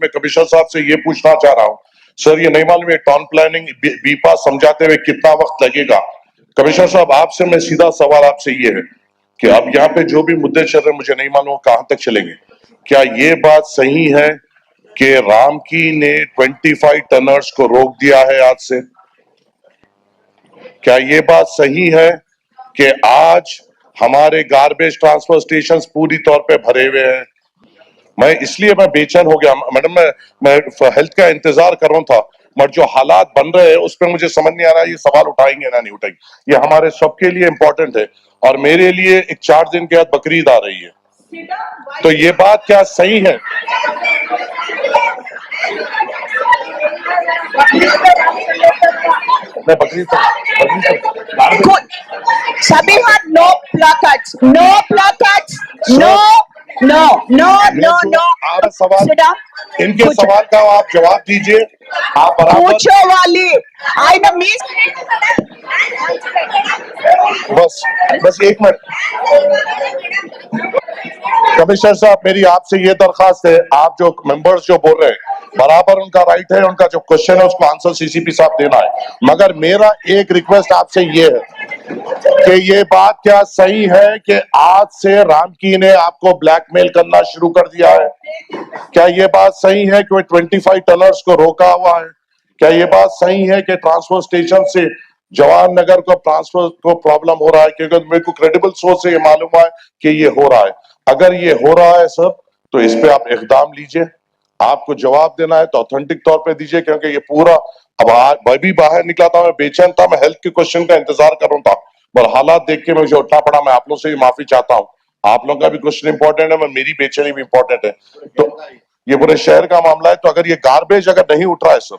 मैं कमिश्नर साहब से ये पूछना चाह रहा हूँ, सर ये नहीं मालूम है टाउन प्लानिंग बीपा समझाते हुए कितना वक्त लगेगा। कमिश्नर साहब आपसे मैं सीधा सवाल आपसे ये है कि अब यहाँ पे जो भी मुद्दे चल रहे हैं मुझे नहीं मालूम कहां तक चलेंगे। क्या ये बात सही है कि रामकी ने 25 टनर्स को रोक दिया है आज से? क्या ये बात सही है कि आज हमारे गार्बेज ट्रांसफर स्टेशंस पूरी तौर पे भरे हुए हैं? मैं इसलिए मैं बेचैन हो गया मैडम, मैं हेल्थ का इंतजार कर रहा था, मगर जो हालात बन रहे हैं उस पर मुझे समझ नहीं आ रहा ये सवाल उठाएंगे ना नहीं उठाएंगे। ये हमारे सबके लिए इंपॉर्टेंट है और मेरे लिए एक 4 दिन के बाद बकरीद आ रही है, तो ये बात क्या सही है? Sabiha, no placards, no placards, no, no, no, no, no. आप सवाल, Sit down. इनके सवाल का आप जवाब दीजिए। आप बराबर पूछो वाली, आइना मिस। बस एक मिनट। कमिश्नर साहब मेरी आपसे ये दरखास्त है, आप जो मेंबर्स जो बोल रहे हैं बराबर उनका राइट है, उनका जो क्वेश्चन है उसको आंसर सीसीपी साहब देना है, मगर मेरा एक रिक्वेस्ट आपसे ये है कि ये बात क्या सही है कि आज से रामकी ने आपको ब्लैकमेल करना शुरू कर दिया है? क्या ये बात सही है कि 25 टनर्स को रोका हुआ है? क्या ये बात सही है कि ट्रांसफर स्टेशन से जवाहर नगर को ट्रांसफर को प्रॉब्लम हो रहा है? क्योंकि मेरे को क्रेडिबल सोर्स से ये मालूम है कि ये हो रहा है। अगर ये हो रहा है सब तो इस पे आप इकदाम लीजिए, आपको जवाब देना है तो ऑथेंटिक तौर पे दीजिए, क्योंकि ये पूरा अब मैं भी बाहर निकला था, मैं बेचैन था, मैं हेल्थ के क्वेश्चन का इंतजार कर रहा था, पर हालात देख के मुझे उठना पड़ा। मैं आप लोग से माफी चाहता हूँ, आप लोगों का भी क्वेश्चन इंपॉर्टेंट है, मेरी बेचैनी भी इंपॉर्टेंट है। तो ये पूरे शहर का मामला है, तो अगर ये गार्बेज अगर नहीं उठ रहा है सर,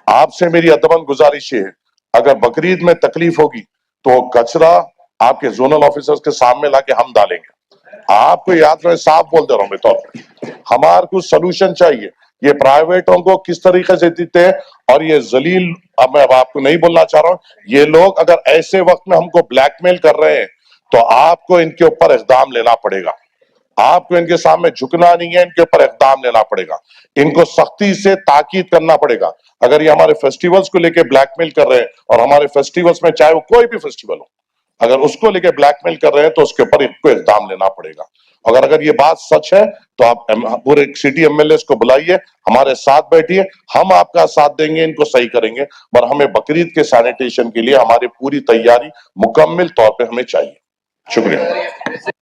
आपसे मेरी अदबन गुजारिश है अगर बकरीद में तकलीफ होगी तो कचरा आपके जोनल ऑफिसर्स के सामने लाके हम डालेंगे। आपको याद रहे, साफ बोल दे रहा हूं मैं, तो हमारे को सोल्यूशन चाहिए। ये प्राइवेटों को किस तरीके से देते हैं और ये जलील, अब मैं आपको नहीं बोलना चाह रहा हूं, ये लोग अगर ऐसे वक्त में हमको ब्लैकमेल कर रहे हैं तो आपको इनके ऊपर इकदाम लेना पड़ेगा। आपको इनके सामने झुकना नहीं है, इनके ऊपर इकदाम लेना पड़ेगा, इनको सख्ती से ताकीद करना पड़ेगा। अगर ये हमारे फेस्टिवल्स को लेके ब्लैकमेल कर रहे हैं और हमारे फेस्टिवल्स में चाहे वो कोई भी फेस्टिवल हो, अगर उसको लेके ब्लैकमेल कर रहे हैं तो उसके ऊपर इनको इकदाम लेना पड़ेगा। अगर ये बात सच है तो आप पूरे सिटी एमएलए को बुलाइए, हमारे साथ बैठिए, हम आपका साथ देंगे, इनको सही करेंगे। पर हमें बकरीद के सैनिटेशन के लिए हमारी पूरी तैयारी मुकम्मल तौर पे हमें चाहिए। शुक्रिया।